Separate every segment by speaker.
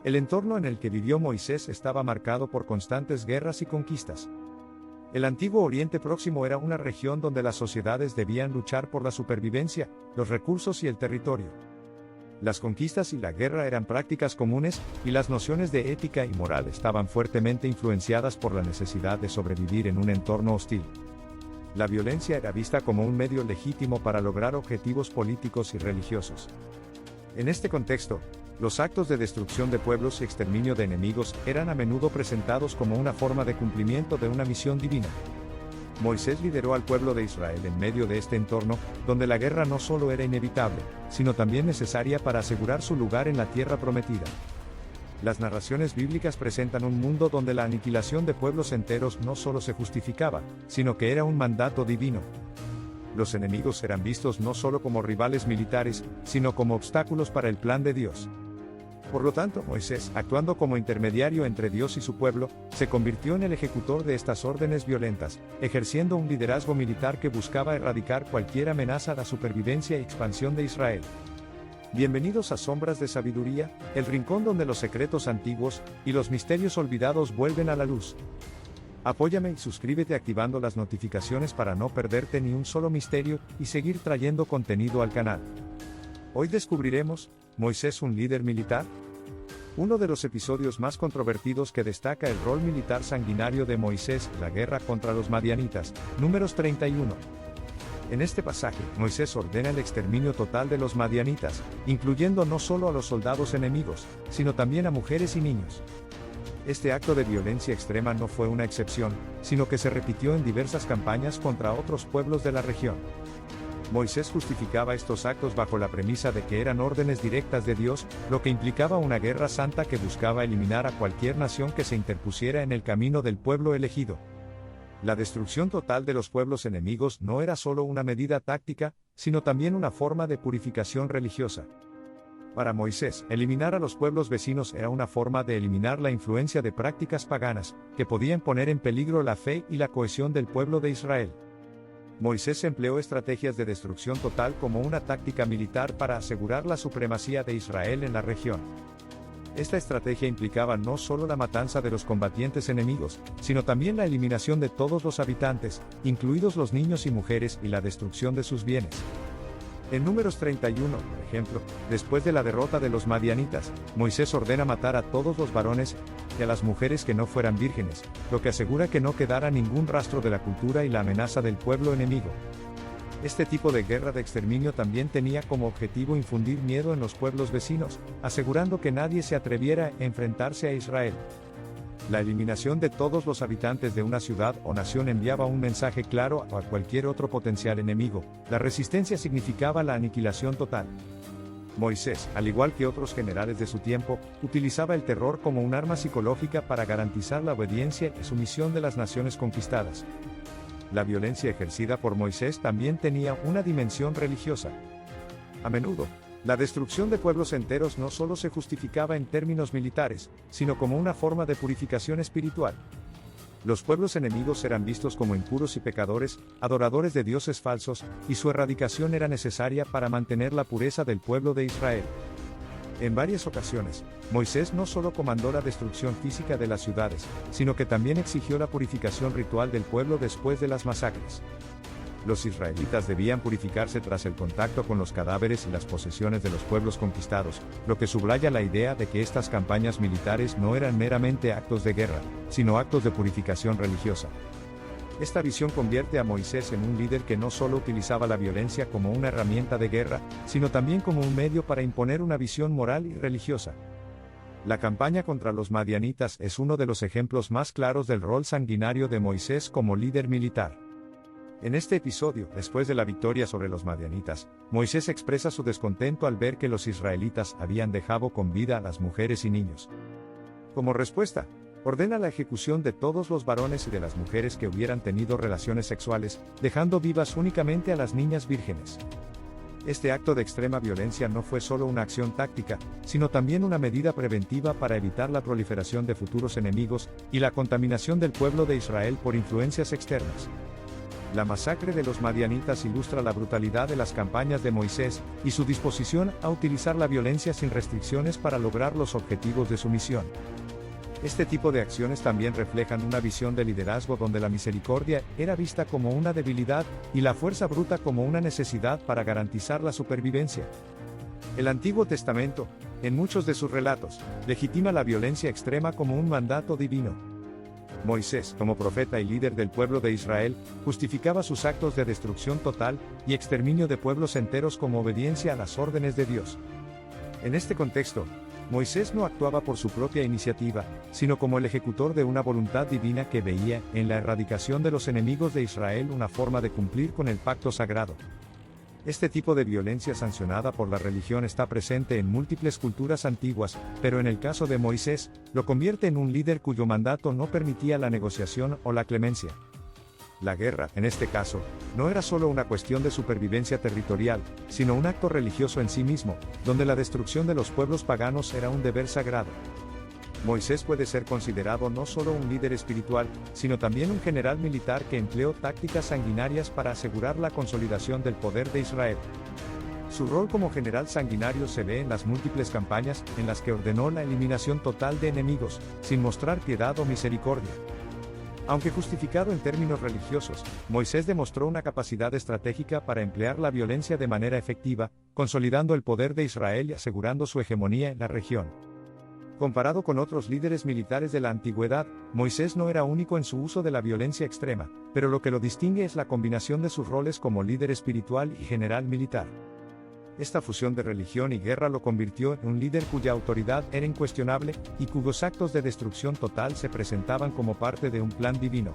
Speaker 1: El entorno en el que vivió Moisés estaba marcado por constantes guerras y conquistas. El antiguo Oriente Próximo era una región donde las sociedades debían luchar por la supervivencia, los recursos y el territorio. Las conquistas y la guerra eran prácticas comunes, y las nociones de ética y moral estaban fuertemente influenciadas por la necesidad de sobrevivir en un entorno hostil. La violencia era vista como un medio legítimo para lograr objetivos políticos y religiosos. En este contexto, los actos de destrucción de pueblos y exterminio de enemigos eran a menudo presentados como una forma de cumplimiento de una misión divina. Moisés lideró al pueblo de Israel en medio de este entorno, donde la guerra no solo era inevitable, sino también necesaria para asegurar su lugar en la tierra prometida. Las narraciones bíblicas presentan un mundo donde la aniquilación de pueblos enteros no solo se justificaba, sino que era un mandato divino. Los enemigos eran vistos no solo como rivales militares, sino como obstáculos para el plan de Dios. Por lo tanto, Moisés, actuando como intermediario entre Dios y su pueblo, se convirtió en el ejecutor de estas órdenes violentas, ejerciendo un liderazgo militar que buscaba erradicar cualquier amenaza a la supervivencia y expansión de Israel. Bienvenidos a Sombras de Sabiduría, el rincón donde los secretos antiguos y los misterios olvidados vuelven a la luz. Apóyame y suscríbete activando las notificaciones para no perderte ni un solo misterio y seguir trayendo contenido al canal. Hoy descubriremos, ¿Moisés un líder militar? Uno de los episodios más controvertidos que destaca el rol militar sanguinario de Moisés, la guerra contra los madianitas, Números 31. En este pasaje, Moisés ordena el exterminio total de los madianitas, incluyendo no solo a los soldados enemigos, sino también a mujeres y niños. Este acto de violencia extrema no fue una excepción, sino que se repitió en diversas campañas contra otros pueblos de la región. Moisés justificaba estos actos bajo la premisa de que eran órdenes directas de Dios, lo que implicaba una guerra santa que buscaba eliminar a cualquier nación que se interpusiera en el camino del pueblo elegido. La destrucción total de los pueblos enemigos no era solo una medida táctica, sino también una forma de purificación religiosa. Para Moisés, eliminar a los pueblos vecinos era una forma de eliminar la influencia de prácticas paganas, que podían poner en peligro la fe y la cohesión del pueblo de Israel. Moisés empleó estrategias de destrucción total como una táctica militar para asegurar la supremacía de Israel en la región. Esta estrategia implicaba no solo la matanza de los combatientes enemigos, sino también la eliminación de todos los habitantes, incluidos los niños y mujeres, y la destrucción de sus bienes. En Números 31, por ejemplo, después de la derrota de los madianitas, Moisés ordena matar a todos los varones y a las mujeres que no fueran vírgenes, lo que asegura que no quedara ningún rastro de la cultura y la amenaza del pueblo enemigo. Este tipo de guerra de exterminio también tenía como objetivo infundir miedo en los pueblos vecinos, asegurando que nadie se atreviera a enfrentarse a Israel. La eliminación de todos los habitantes de una ciudad o nación enviaba un mensaje claro a cualquier otro potencial enemigo: la resistencia significaba la aniquilación total. Moisés, al igual que otros generales de su tiempo, utilizaba el terror como un arma psicológica para garantizar la obediencia y sumisión de las naciones conquistadas. La violencia ejercida por Moisés también tenía una dimensión religiosa. A menudo, la destrucción de pueblos enteros no solo se justificaba en términos militares, sino como una forma de purificación espiritual. Los pueblos enemigos eran vistos como impuros y pecadores, adoradores de dioses falsos, y su erradicación era necesaria para mantener la pureza del pueblo de Israel. En varias ocasiones, Moisés no solo comandó la destrucción física de las ciudades, sino que también exigió la purificación ritual del pueblo después de las masacres. Los israelitas debían purificarse tras el contacto con los cadáveres y las posesiones de los pueblos conquistados, lo que subraya la idea de que estas campañas militares no eran meramente actos de guerra, sino actos de purificación religiosa. Esta visión convierte a Moisés en un líder que no solo utilizaba la violencia como una herramienta de guerra, sino también como un medio para imponer una visión moral y religiosa. La campaña contra los madianitas es uno de los ejemplos más claros del rol sanguinario de Moisés como líder militar. En este episodio, después de la victoria sobre los madianitas, Moisés expresa su descontento al ver que los israelitas habían dejado con vida a las mujeres y niños. Como respuesta, ordena la ejecución de todos los varones y de las mujeres que hubieran tenido relaciones sexuales, dejando vivas únicamente a las niñas vírgenes. Este acto de extrema violencia no fue solo una acción táctica, sino también una medida preventiva para evitar la proliferación de futuros enemigos y la contaminación del pueblo de Israel por influencias externas. La masacre de los madianitas ilustra la brutalidad de las campañas de Moisés, y su disposición a utilizar la violencia sin restricciones para lograr los objetivos de su misión. Este tipo de acciones también reflejan una visión de liderazgo donde la misericordia era vista como una debilidad, y la fuerza bruta como una necesidad para garantizar la supervivencia. El Antiguo Testamento, en muchos de sus relatos, legitima la violencia extrema como un mandato divino. Moisés, como profeta y líder del pueblo de Israel, justificaba sus actos de destrucción total y exterminio de pueblos enteros como obediencia a las órdenes de Dios. En este contexto, Moisés no actuaba por su propia iniciativa, sino como el ejecutor de una voluntad divina que veía en la erradicación de los enemigos de Israel una forma de cumplir con el pacto sagrado. Este tipo de violencia sancionada por la religión está presente en múltiples culturas antiguas, pero en el caso de Moisés, lo convierte en un líder cuyo mandato no permitía la negociación o la clemencia. La guerra, en este caso, no era solo una cuestión de supervivencia territorial, sino un acto religioso en sí mismo, donde la destrucción de los pueblos paganos era un deber sagrado. Moisés puede ser considerado no solo un líder espiritual, sino también un general militar que empleó tácticas sanguinarias para asegurar la consolidación del poder de Israel. Su rol como general sanguinario se ve en las múltiples campañas en las que ordenó la eliminación total de enemigos, sin mostrar piedad o misericordia. Aunque justificado en términos religiosos, Moisés demostró una capacidad estratégica para emplear la violencia de manera efectiva, consolidando el poder de Israel y asegurando su hegemonía en la región. Comparado con otros líderes militares de la antigüedad, Moisés no era único en su uso de la violencia extrema, pero lo que lo distingue es la combinación de sus roles como líder espiritual y general militar. Esta fusión de religión y guerra lo convirtió en un líder cuya autoridad era incuestionable, y cuyos actos de destrucción total se presentaban como parte de un plan divino.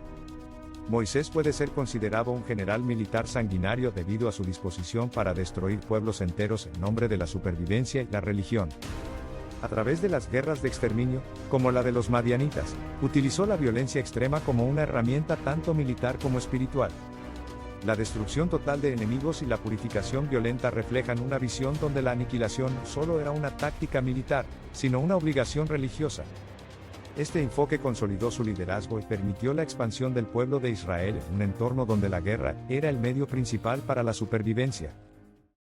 Speaker 1: Moisés puede ser considerado un general militar sanguinario debido a su disposición para destruir pueblos enteros en nombre de la supervivencia y la religión. A través de las guerras de exterminio, como la de los madianitas, utilizó la violencia extrema como una herramienta tanto militar como espiritual. La destrucción total de enemigos y la purificación violenta reflejan una visión donde la aniquilación no solo era una táctica militar, sino una obligación religiosa. Este enfoque consolidó su liderazgo y permitió la expansión del pueblo de Israel en un entorno donde la guerra era el medio principal para la supervivencia.